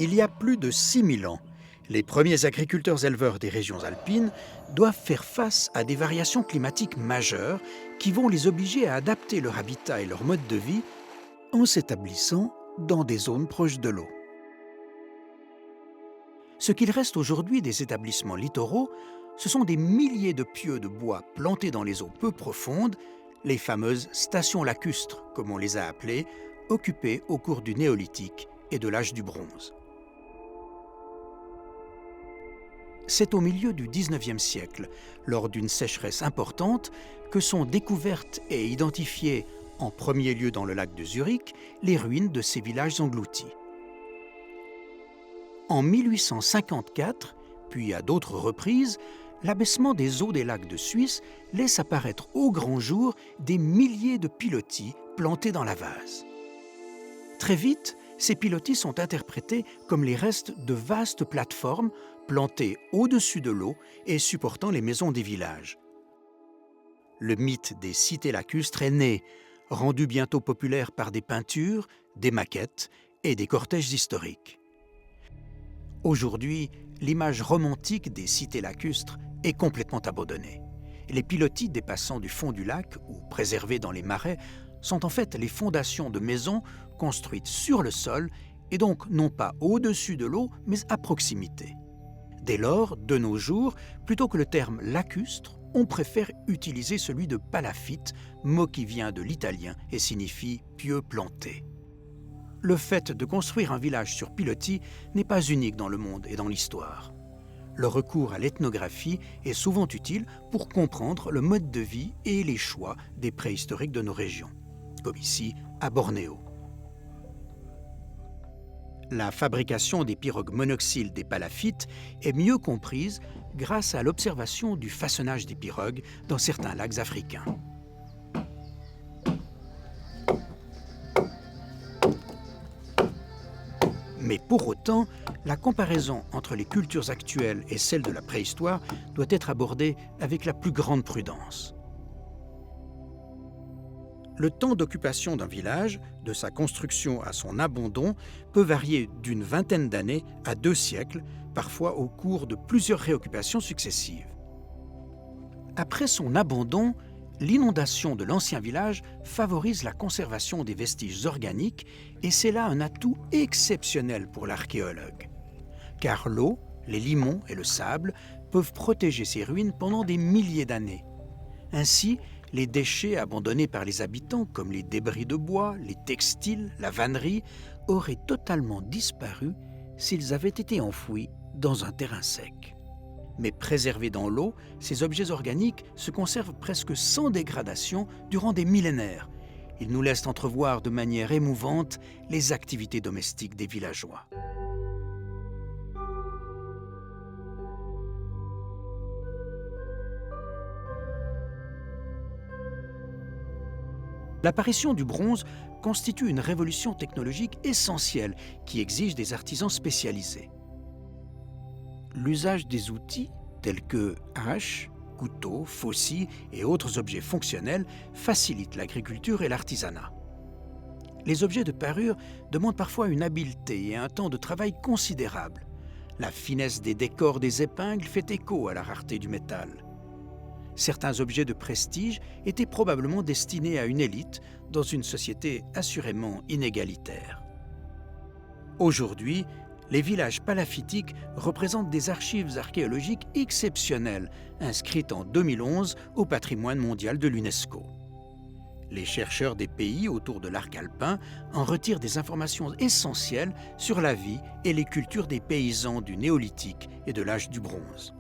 Il y a plus de 6000 ans, les premiers agriculteurs-éleveurs des régions alpines doivent faire face à des variations climatiques majeures qui vont les obliger à adapter leur habitat et leur mode de vie en s'établissant dans des zones proches de l'eau. Ce qu'il reste aujourd'hui des établissements littoraux, ce sont des milliers de pieux de bois plantés dans les eaux peu profondes, les fameuses stations lacustres, comme on les a appelées, occupées au cours du néolithique et de l'âge du bronze. C'est au milieu du XIXe siècle, lors d'une sécheresse importante, que sont découvertes et identifiées, en premier lieu dans le lac de Zurich, les ruines de ces villages engloutis. En 1854, puis à d'autres reprises, l'abaissement des eaux des lacs de Suisse laisse apparaître au grand jour des milliers de pilotis plantés dans la vase. Très vite, ces pilotis sont interprétés comme les restes de vastes plateformes plantées au-dessus de l'eau et supportant les maisons des villages. Le mythe des cités lacustres est né, rendu bientôt populaire par des peintures, des maquettes et des cortèges historiques. Aujourd'hui, l'image romantique des cités lacustres est complètement abandonnée. Les pilotis dépassant du fond du lac ou préservés dans les marais sont en fait les fondations de maisons construites sur le sol et donc non pas au-dessus de l'eau, mais à proximité. Dès lors, de nos jours, plutôt que le terme lacustre, on préfère utiliser celui de palafite, mot qui vient de l'italien et signifie pieux planté. Le fait de construire un village sur pilotis n'est pas unique dans le monde et dans l'histoire. Le recours à l'ethnographie est souvent utile pour comprendre le mode de vie et les choix des préhistoriques de nos régions, comme ici à Bornéo. La fabrication des pirogues monoxyles des palafites est mieux comprise grâce à l'observation du façonnage des pirogues dans certains lacs africains. Mais pour autant, la comparaison entre les cultures actuelles et celles de la préhistoire doit être abordée avec la plus grande prudence. Le temps d'occupation d'un village, de sa construction à son abandon, peut varier d'une vingtaine d'années à 2 siècles, parfois au cours de plusieurs réoccupations successives. Après son abandon, l'inondation de l'ancien village favorise la conservation des vestiges organiques et c'est là un atout exceptionnel pour l'archéologue. Car l'eau, les limons et le sable peuvent protéger ces ruines pendant des milliers d'années. Ainsi, les déchets abandonnés par les habitants, comme les débris de bois, les textiles, la vannerie, auraient totalement disparu s'ils avaient été enfouis dans un terrain sec. Mais préservés dans l'eau, ces objets organiques se conservent presque sans dégradation durant des millénaires. Ils nous laissent entrevoir de manière émouvante les activités domestiques des villageois. L'apparition du bronze constitue une révolution technologique essentielle qui exige des artisans spécialisés. L'usage des outils tels que haches, couteaux, faucilles et autres objets fonctionnels facilite l'agriculture et l'artisanat. Les objets de parure demandent parfois une habileté et un temps de travail considérable. La finesse des décors des épingles fait écho à la rareté du métal. Certains objets de prestige étaient probablement destinés à une élite dans une société assurément inégalitaire. Aujourd'hui, les villages palafitiques représentent des archives archéologiques exceptionnelles, inscrites en 2011 au patrimoine mondial de l'UNESCO. Les chercheurs des pays autour de l'arc alpin en retirent des informations essentielles sur la vie et les cultures des paysans du néolithique et de l'âge du bronze.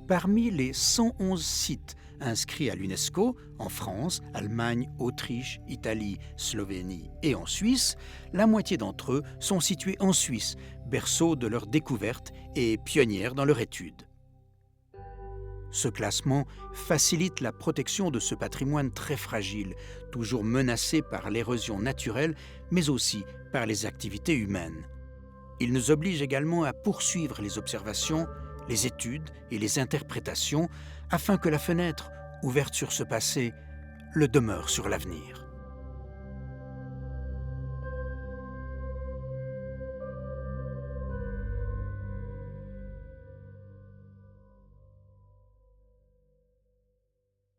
Parmi les 111 sites inscrits à l'UNESCO, en France, Allemagne, Autriche, Italie, Slovénie et en Suisse, la moitié d'entre eux sont situés en Suisse, berceau de leur découverte et pionnière dans leur étude. Ce classement facilite la protection de ce patrimoine très fragile, toujours menacé par l'érosion naturelle, mais aussi par les activités humaines. Il nous oblige également à poursuivre les observations, les études et les interprétations afin que la fenêtre, ouverte sur ce passé, le demeure sur l'avenir.